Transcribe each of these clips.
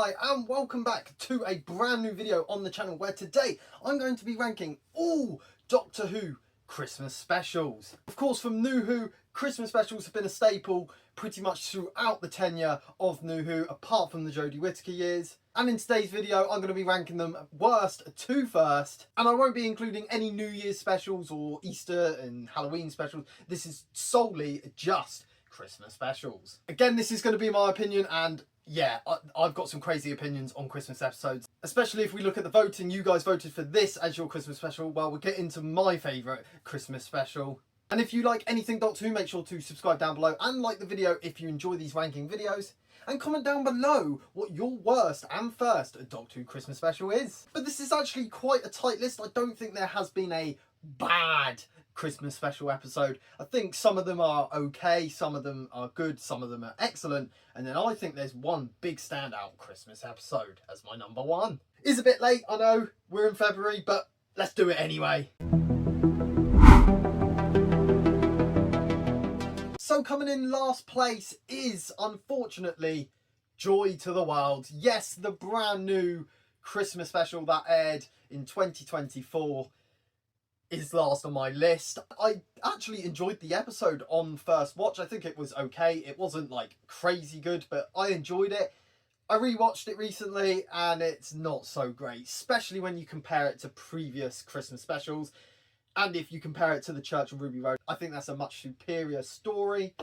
Hi and welcome back to a brand new video on the channel where today I'm going to be ranking all Doctor Who Christmas specials. Of course, from New Who, Christmas specials have been a staple pretty much throughout the tenure of New Who, apart from the Jodie Whittaker years. And in today's video, I'm going to be ranking them worst to first. And I won't be including any New Year's specials or Easter and Halloween specials. This is solely just Christmas specials. Again, this is going to be my opinion, and yeah, I've got some crazy opinions on Christmas episodes, especially if we look at the voting. You guys voted for this as your Christmas special. Well, we'll get into my favourite Christmas special. And if you like anything Doctor Who, make sure to subscribe down below and like the video if you enjoy these ranking videos. And comment down below what your worst and first Doctor Who Christmas special is. But this is actually quite a tight list. I don't think there has been a bad Christmas special episode. I think some of them are okay, some of them are good, some of them are excellent, and then I think there's one big standout Christmas episode as my number one. It's a bit late, I know, we're in February, but let's do it anyway. So coming in last place is, unfortunately, Joy to the World. Yes, the brand new Christmas special that aired in 2024 is last on my list. I actually enjoyed the episode on first watch. I think it was okay. It wasn't like crazy good, but I enjoyed it. I rewatched it recently and it's not so great, especially when you compare it to previous Christmas specials. And if you compare it to The Church of Ruby Road, I think that's a much superior story.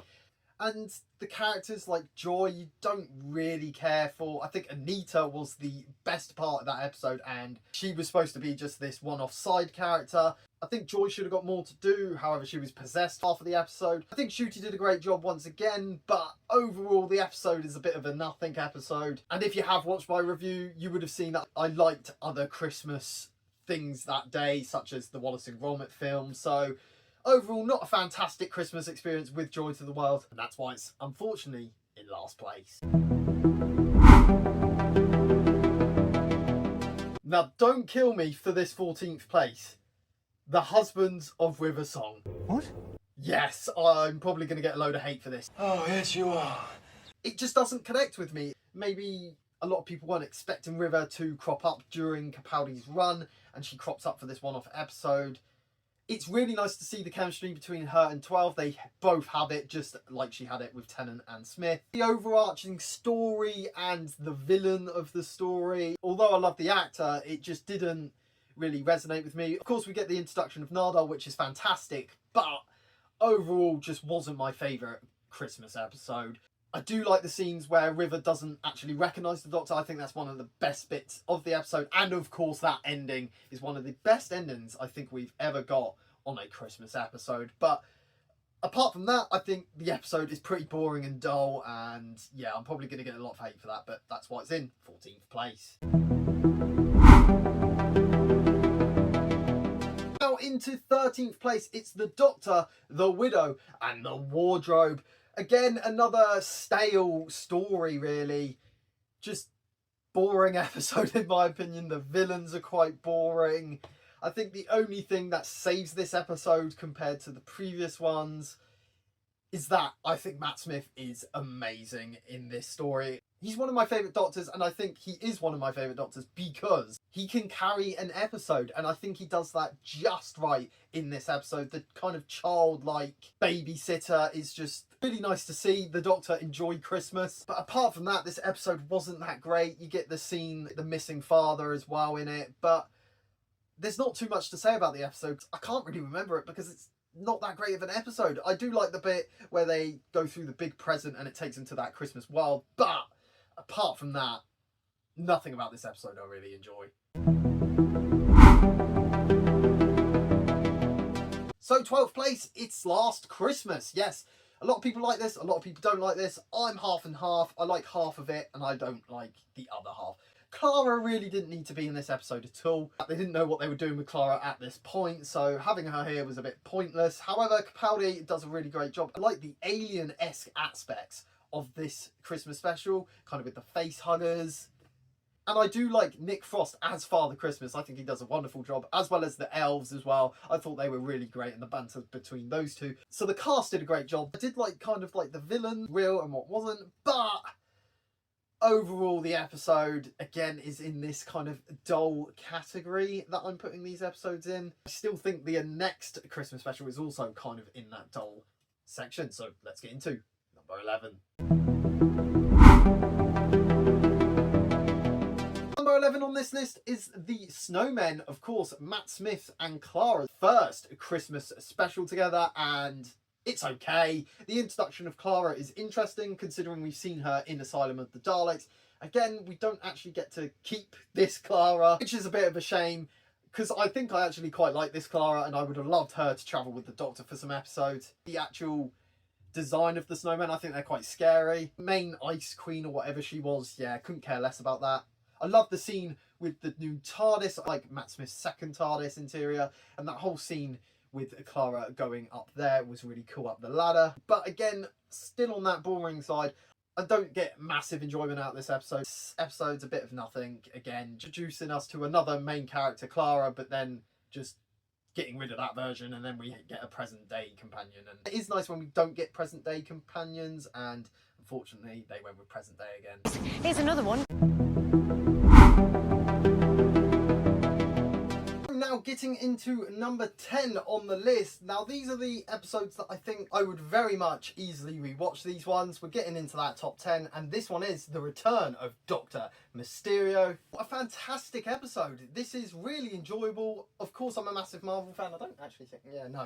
And the characters like Joy, you don't really care for. I think Anita was the best part of that episode, and she was supposed to be just this one-off side character. I think Joy should have got more to do, however she was possessed half of the episode. I think Ncuti did a great job once again, but overall the episode is a bit of a nothing episode. And if you have watched my review, you would have seen that I liked other Christmas things that day, such as the Wallace and Gromit film. So overall, not a fantastic Christmas experience with Joy to the World, and that's why it's unfortunately in last place. Now, don't kill me for this 14th place. The Husbands of River Song. What? Yes, I'm probably going to get a load of hate for this. Oh, yes, you are. It just doesn't connect with me. Maybe a lot of people weren't expecting River to crop up during Capaldi's run, and she crops up for this one-off episode. It's really nice to see the chemistry between her and 12. They both have it, just like she had it with Tennant and Smith. The overarching story and the villain of the story, although I love the actor, it just didn't really resonate with me. Of course, we get the introduction of Nardole, which is fantastic, but overall just wasn't my favourite Christmas episode. I do like the scenes where River doesn't actually recognise the Doctor. I think that's one of the best bits of the episode. And of course, that ending is one of the best endings I think we've ever got on a Christmas episode. But apart from that, I think the episode is pretty boring and dull. And yeah, I'm probably going to get a lot of hate for that, but that's why it's in 14th place. Now into 13th place, it's The Doctor, The Widow and The Wardrobe. Again, another stale story, really. Just boring episode, in my opinion. The villains are quite boring. I think the only thing that saves this episode compared to the previous ones is that I think Matt Smith is amazing in this story. He's one of my favourite Doctors, and I think he is one of my favourite Doctors because he can carry an episode, and I think he does that just right in this episode. The kind of childlike babysitter is just really nice to see the Doctor enjoy Christmas. But apart from that, this episode wasn't that great. You get the scene, the missing father as well in it, but there's not too much to say about the episode. I can't really remember it because it's not that great of an episode. I do like the bit where they go through the big present and it takes them to that Christmas world, but apart from that, nothing about this episode I really enjoy. So 12th place, It's Last Christmas. Yes, a lot of people like this, a lot of people don't like this. I'm half and half. I like half of it and I don't like the other half. Clara really didn't need to be in this episode at all. They didn't know what they were doing with Clara at this point, so having her here was a bit pointless. However, Capaldi does a really great job. I like the alien-esque aspects of this Christmas special, kind of with the face huggers. And I do like Nick Frost as Father Christmas. I think he does a wonderful job, as well as the elves as well. I thought they were really great, and the banter between those two. So the cast did a great job. I did like kind of like the villain, real and what wasn't, but overall, the episode, again, is in this kind of dull category that I'm putting these episodes in. I still think the next Christmas special is also kind of in that dull section, so let's get into number 11. Number 11 on this list is The Snowmen. Of course, Matt Smith and Clara's first Christmas special together, and it's okay. The introduction of Clara is interesting, considering we've seen her in Asylum of the Daleks. Again, we don't actually get to keep this Clara, which is a bit of a shame, because I think I actually quite like this Clara, and I would have loved her to travel with the Doctor for some episodes. The actual design of the snowmen, I think they're quite scary. Main Ice Queen, or whatever she was, yeah, couldn't care less about that. I love the scene with the new TARDIS, like Matt Smith's second TARDIS interior, and that whole scene with Clara going up there was really cool up the ladder. But again, still on that boring side, I don't get massive enjoyment out of this episode. This episode's a bit of nothing, again, introducing us to another main character, Clara, but then just getting rid of that version, and then we get a present day companion. And it is nice when we don't get present day companions, and unfortunately they went with present day again. Here's another one. Now getting into number 10 on the list. Now these are the episodes that I think I would very much easily rewatch these ones. We're getting into that top 10, and this one is The Return of Dr. Mysterio. What a fantastic episode. This is really enjoyable. Of course, I'm a massive Marvel fan. I don't actually think,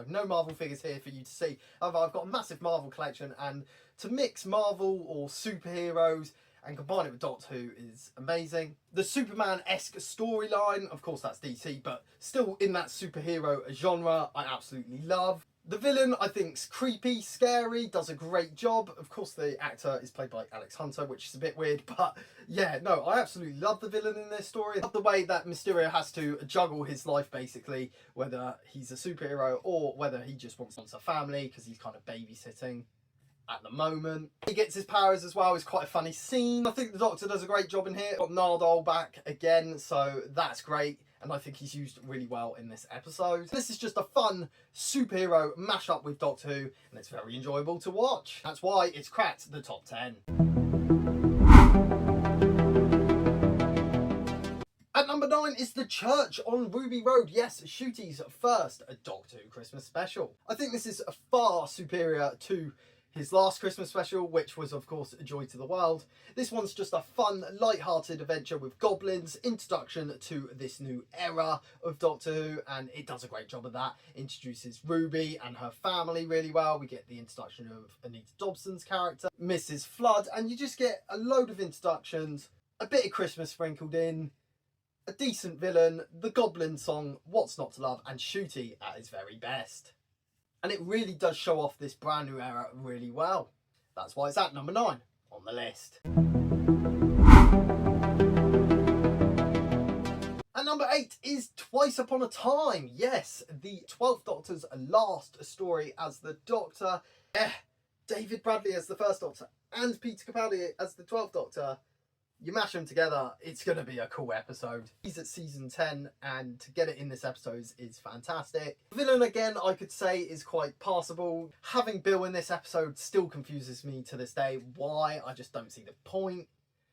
no Marvel figures here for you to see. However, I've got a massive Marvel collection, and to mix Marvel or superheroes and combine it with Doctor Who is amazing. The Superman-esque storyline, of course that's DC, but still in that superhero genre, I absolutely love. The villain, I think's creepy, scary, does a great job. Of course the actor is played by Alex Hunter, which is a bit weird, but yeah, no, I absolutely love the villain in this story. I love the way that Mysterio has to juggle his life, basically, whether he's a superhero or whether he just wants a family, because he's kind of babysitting at the moment. He gets his powers as well. It's quite a funny scene. I think the Doctor does a great job in here. Got Nardole back again, so that's great, and I think he's used really well in this episode. This is just a fun superhero mashup with Doctor Who, and it's very enjoyable to watch. That's why it's cracked the top 10. At number 9 is The Church on Ruby Road. Yes, Ncuti's first Doctor Who Christmas special. I think this is far superior to his last Christmas special, which was of course A Joy to the World. This one's just a fun, light-hearted adventure with goblins, introduction to this new era of Doctor Who, and it does a great job of that. Introduces Ruby and her family really well. We get the introduction of Anita Dobson's character, Mrs. Flood, and you just get a load of introductions, a bit of Christmas sprinkled in, a decent villain, the goblin song, What's Not to Love, and Ncuti at his very best. And it really does show off this brand new era really well. That's why it's at number 9 on the list. At number 8 is Twice Upon a Time. Yes, the 12th Doctor's last story as the Doctor. David Bradley as the first Doctor and Peter Capaldi as the 12th Doctor. You mash them together, it's going to be a cool episode. He's at season 10, and to get it in this episode is fantastic. Villain, again, I could say is quite passable. Having Bill in this episode still confuses me to this day. Why? I just don't see the point.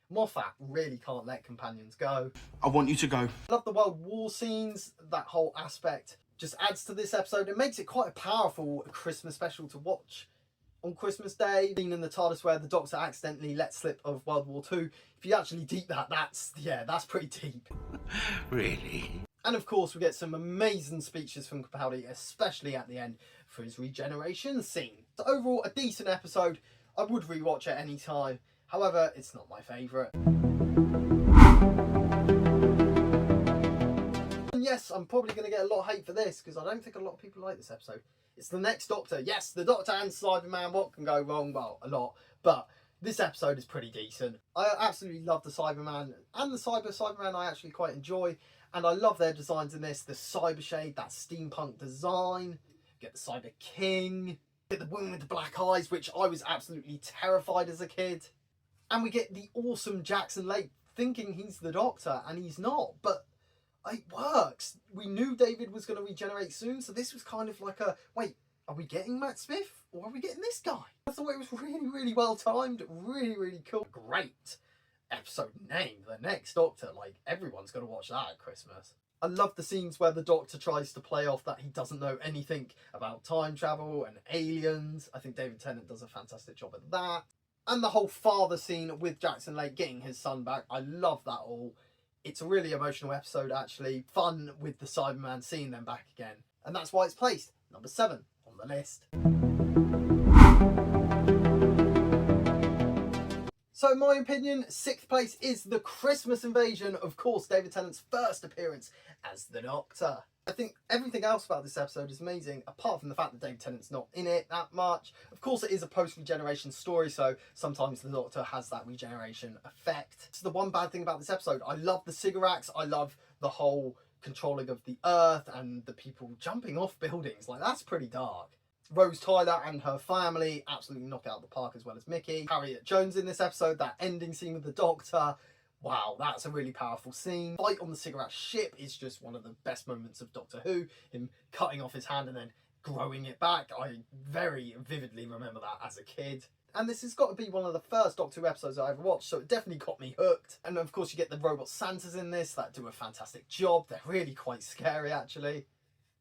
Moffat really can't let companions go. I want you to go. I love the World War scenes. That whole aspect just adds to this episode. It makes it quite a powerful Christmas special to watch. On Christmas Day, being in the TARDIS where the Doctor accidentally let slip of World War II. If you actually deep that's pretty deep. Really? And of course, we get some amazing speeches from Capaldi, especially at the end for his regeneration scene. So overall, a decent episode. I would rewatch it any time. However, it's not my favourite. And yes, I'm probably going to get a lot of hate for this, because I don't think a lot of people like this episode. It's the next Doctor. Yes, the Doctor and Cyberman. What can go wrong? Well, a lot. But this episode is pretty decent. I absolutely love the Cyberman, and the Cyberman I actually quite enjoy. And I love their designs in this. The Cyber Shade, that steampunk design. Get the Cyber King. Get the woman with the black eyes, which I was absolutely terrified as a kid. And we get the awesome Jackson Lake thinking he's the Doctor, and he's not. But it works. We knew David was going to regenerate soon, so this was kind of like a, wait, are we getting Matt Smith or are we getting this guy? I thought it was really, really well timed, really, really cool. Great episode name, The Next Doctor. Like, everyone's going to watch that at Christmas. I love the scenes where the Doctor tries to play off that he doesn't know anything about time travel and aliens. I think David Tennant does a fantastic job at that. And the whole father scene with Jackson Lake getting his son back. I love that all. It's a really emotional episode, actually. Fun with the Cyberman seeing them back again. And that's why it's placed number 7 on the list. So in my opinion, 6th place is The Christmas Invasion. Of course, David Tennant's first appearance as the Doctor. I think everything else about this episode is amazing, apart from the fact that David Tennant's not in it that much. Of course, it is a post-regeneration story, so sometimes the Doctor has that regeneration effect. It's the one bad thing about this episode. I love the cigarettes. I love the whole controlling of the Earth and the people jumping off buildings. Like, that's pretty dark. Rose Tyler and her family absolutely knock out the park, as well as Mickey. Harriet Jones in this episode, that ending scene with the Doctor. Wow, that's a really powerful scene. Fight on the cigarette ship is just one of the best moments of Doctor Who. Him cutting off his hand and then growing it back. I very vividly remember that as a kid. And this has got to be one of the first Doctor Who episodes I ever watched, so it definitely got me hooked. And of course you get the robot Santas in this that do a fantastic job. They're really quite scary, actually.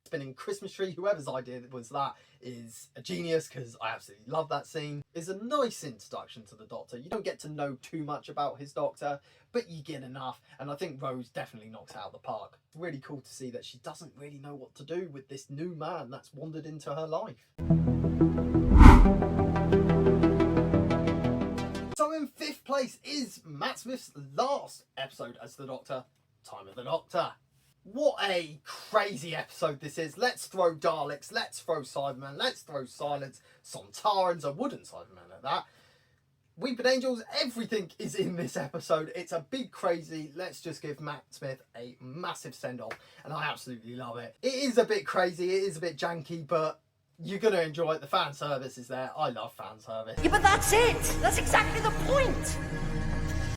Spinning Christmas tree, whoever's idea was that is a genius, because I absolutely love that scene. It's a nice introduction to the Doctor. You don't get to know too much about his Doctor, but you get enough, and I think Rose definitely knocks out the park. It's really cool to see that she doesn't really know what to do with this new man that's wandered into her life. So in 5th place is Matt Smith's last episode as the Doctor, Time of the Doctor. What a crazy episode this is. Let's throw Daleks, let's throw Cybermen, let's throw Silence, Sontarans, a wooden Cyberman at that. Weeping Angels, everything is in this episode. It's a big crazy, let's just give Matt Smith a massive send-off, and I absolutely love it. It is a bit crazy, it is a bit janky, but you're going to enjoy it. The fan service is there. I love fan service. Yeah, but that's it! That's exactly the point!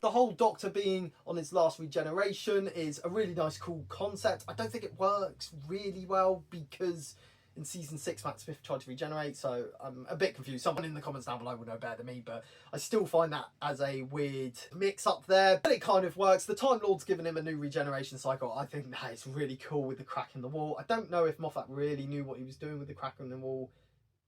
The whole Doctor being on his last regeneration is a really nice, cool concept. I don't think it works really well because in season 6 Matt Smith tried to regenerate, so I'm a bit confused. Someone in the comments down below will know better than me, but I still find that as a weird mix up there. But it kind of works. The Time Lord's given him a new regeneration cycle. I think that is really cool with the crack in the wall. I don't know if Moffat really knew what he was doing with the crack in the wall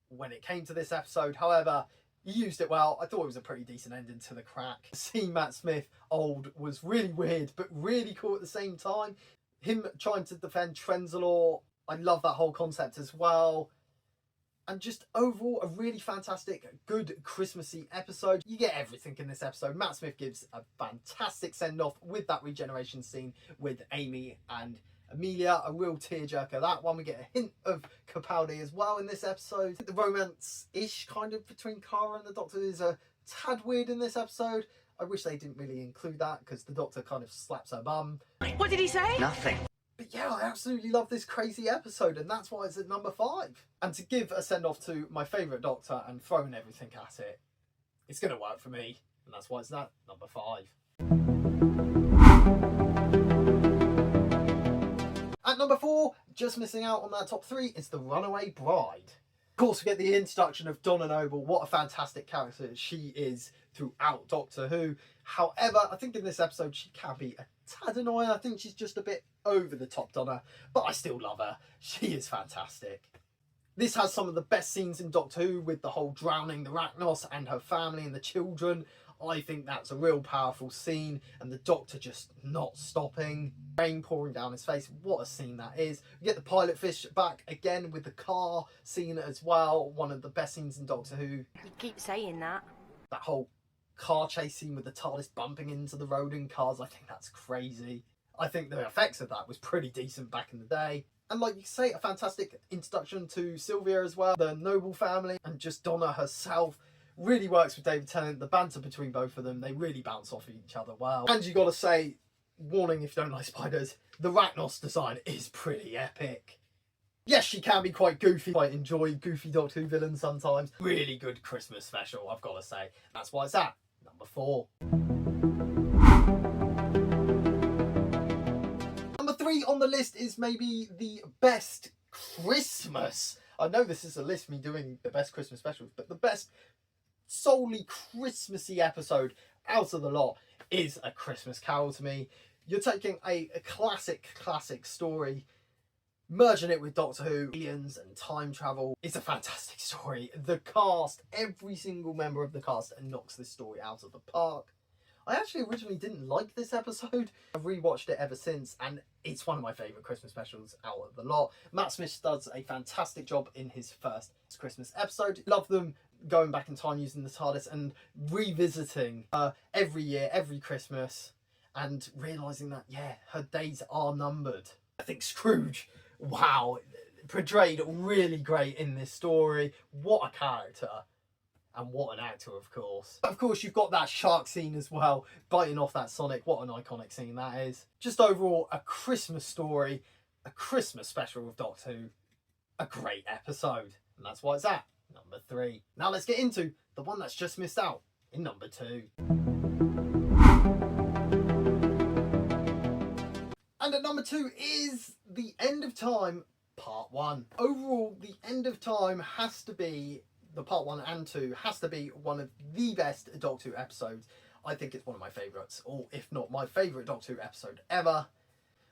when it came to this episode. However, he used it well. I thought it was a pretty decent ending to the crack. Seeing Matt Smith old was really weird, but really cool at the same time. Him trying to defend Trenzalore, I love that whole concept as well. And just overall, a really fantastic, good Christmassy episode. You get everything in this episode. Matt Smith gives a fantastic send-off with that regeneration scene with Amy and Amelia, a real tearjerker. That one, we get a hint of Capaldi as well in this episode. The romance-ish kind of between Kara and the Doctor is a tad weird in this episode. I wish they didn't really include that because the Doctor kind of slaps her bum. What did he say? Nothing. But yeah, I absolutely love this crazy episode, and that's why it's at number 5. And to give a send-off to my favourite Doctor and throwing everything at it, it's going to work for me, and that's why it's at number 5. At number 4, just missing out on that top 3, is The Runaway Bride. Of course, we get the introduction of Donna Noble. What a fantastic character she is throughout Doctor Who. However, I think in this episode she can be a tad annoying. I think she's just a bit over the top, Donna, but I still love her. She is fantastic. This has some of the best scenes in Doctor Who with the whole drowning the Rachnos and her family and the children. I think that's a real powerful scene, and the Doctor just not stopping. Rain pouring down his face. What a scene that is. We get the pilot fish back again with the car scene as well. One of the best scenes in Doctor Who. You keep saying that. That whole car chase scene with the TARDIS bumping into the road in cars, I think that's crazy. I think the effects of that was pretty decent back in the day. And like you say, a fantastic introduction to Sylvia as well, the Noble family, and just Donna herself. Really works with David Tennant. The banter between both of them, they really bounce off each other well. And you got to say, warning if you don't like spiders, the Rachnos design is pretty epic. Yes, she can be quite goofy. I enjoy goofy Doctor Who villains sometimes. Really good Christmas special, I've got to say. That's why it's at number 4. Number 3 on the list is maybe the best Christmas. I know this is a list me doing the best Christmas specials, but the best solely Christmassy episode out of the lot is A Christmas Carol to me. You're taking a classic story, merging it with Doctor Who, aliens and time travel. It's a fantastic story. The cast, every single member of the cast knocks this story out of the park. I actually originally didn't like this episode. I've rewatched it ever since, and it's one of my favourite Christmas specials out of the lot. Matt Smith does a fantastic job in his first Christmas episode. Love them going back in time using the TARDIS and revisiting every year, every Christmas, and realising that, yeah, her days are numbered. I think Scrooge, wow, portrayed really great in this story. What a character. And what an actor, of course. Of course, you've got that shark scene as well, biting off that Sonic. What an iconic scene that is. Just overall, a Christmas story, a Christmas special with Doctor Who, a great episode. And that's why it's at number 3. Now let's get into the one that's just missed out in number 2. And at number 2 is The End of Time, Part 1. Overall, The End of Time has to be, the Part 1 and 2, has to be one of the best Doctor Who episodes. I think it's one of my favourites, or if not my favourite Doctor Who episode ever.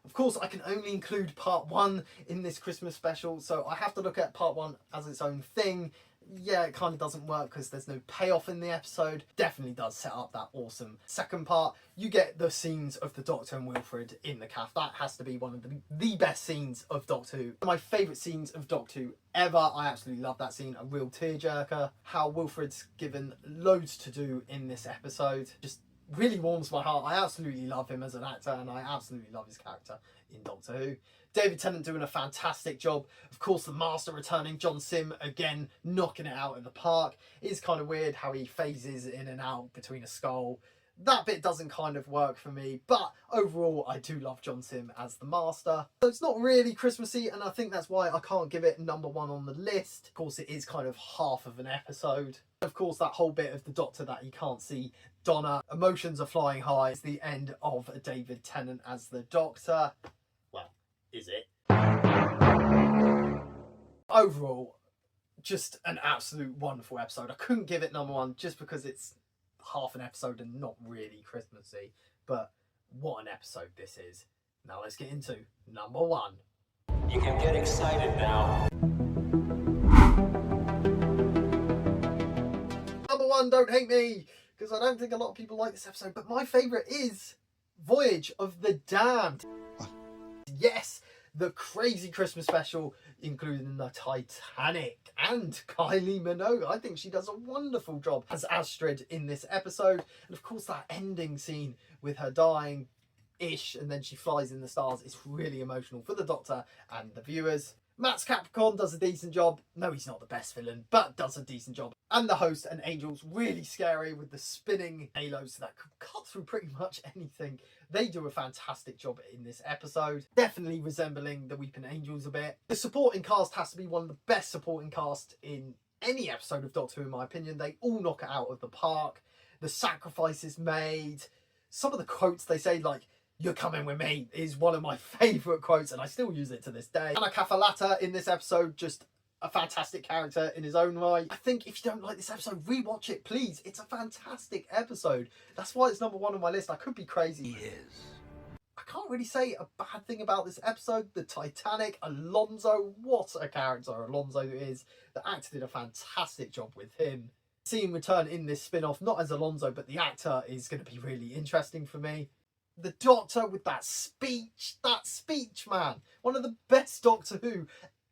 Of course, I can only include Part 1 in this Christmas special, so I have to look at Part 1 as its own thing. Yeah, it kind of doesn't work because there's no payoff in the episode. Definitely does set up that awesome second part. You get the scenes of the Doctor and Wilfred in the calf. That has to be one of the best scenes of Doctor Who. My favourite scenes of Doctor Who ever. I absolutely love that scene. A real tearjerker. How Wilfred's given loads to do in this episode. Just really warms my heart. I absolutely love him as an actor, and I absolutely love his character in Doctor Who. David Tennant doing a fantastic job. Of course, the Master returning. John Sim, again, knocking it out of the park. It is kind of weird how he phases in and out between a skull. That bit doesn't kind of work for me, but overall, I do love John Sim as the Master. So it's not really Christmassy, and I think that's why I can't give it number 1 on the list. Of course, it is kind of half of an episode. Of course, that whole bit of the Doctor that he can't see Donna, emotions are flying high. It's the end of David Tennant as the Doctor. Well, is it? Overall, just an absolute wonderful episode. I couldn't give it number 1 just because it's half an episode and not really Christmassy, but what an episode this is. Now let's get into number 1. You can get excited now. Number 1, don't hate me, because I don't think a lot of people like this episode, but my favourite is Voyage of the Damned. Yes, the crazy Christmas special, including the Titanic and Kylie Minogue. I think she does a wonderful job as Astrid in this episode. And of course, that ending scene with her dying-ish, and then she flies in the stars. It's really emotional for the Doctor and the viewers. Matt's Capricorn does a decent job. No, he's not the best villain, but does a decent job. And the host and Angels, really scary with the spinning halos that could cut through pretty much anything. They do a fantastic job in this episode. Definitely resembling the Weeping Angels a bit. The supporting cast has to be one of the best supporting cast in any episode of Doctor Who, in my opinion. They all knock it out of the park. The sacrifices made. Some of the quotes they say, like, "You're coming with me," is one of my favourite quotes, and I still use it to this day. Anna Kafalata in this episode, just a fantastic character in his own right. I think if you don't like this episode, rewatch it, please. It's a fantastic episode. That's why it's number 1 on my list. I could be crazy. He is. I can't really say a bad thing about this episode. The Titanic, Alonso, what a character Alonso is. The actor did a fantastic job with him. Seeing him return in this spin-off, not as Alonso, but the actor, is going to be really interesting for me. The Doctor with that speech, man. One of the best Doctor Who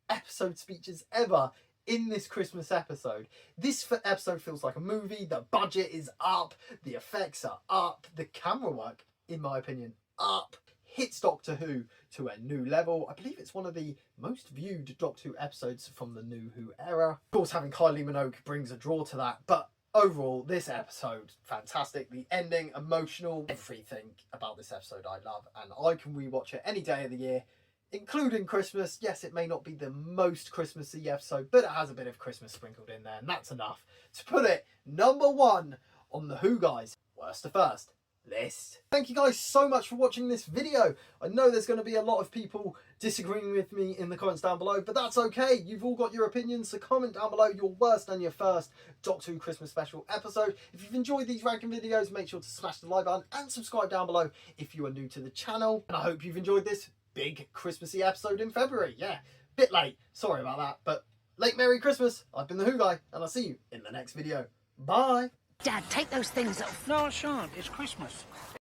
episode speeches ever in this Christmas episode. This episode feels like a movie. The budget is up. The effects are up. The camera work, in my opinion, up. Hits Doctor Who to a new level. I believe it's one of the most viewed Doctor Who episodes from the New Who era. Of course, having Kylie Minogue brings a draw to that, but overall, this episode, fantastic. The ending, emotional, everything about this episode I love, and I can rewatch it any day of the year, including Christmas. Yes, it may not be the most Christmassy episode, but it has a bit of Christmas sprinkled in there, and that's enough to put it number 1 on the Who Guys Worst to First list. Thank you guys so much for watching this video. I know there's going to be a lot of people disagreeing with me in the comments down below, but that's okay. You've all got your opinions, so comment down below your worst and your first Doctor Who Christmas special episode. If you've enjoyed these ranking videos, make sure to smash the like button and subscribe down below if you are new to the channel. And I hope you've enjoyed this big Christmassy episode in February. Yeah, bit late. Sorry about that, but late Merry Christmas. I've been the Who Guy, and I'll see you in the next video. Bye. Dad, take those things off. No, I shan't. It's Christmas.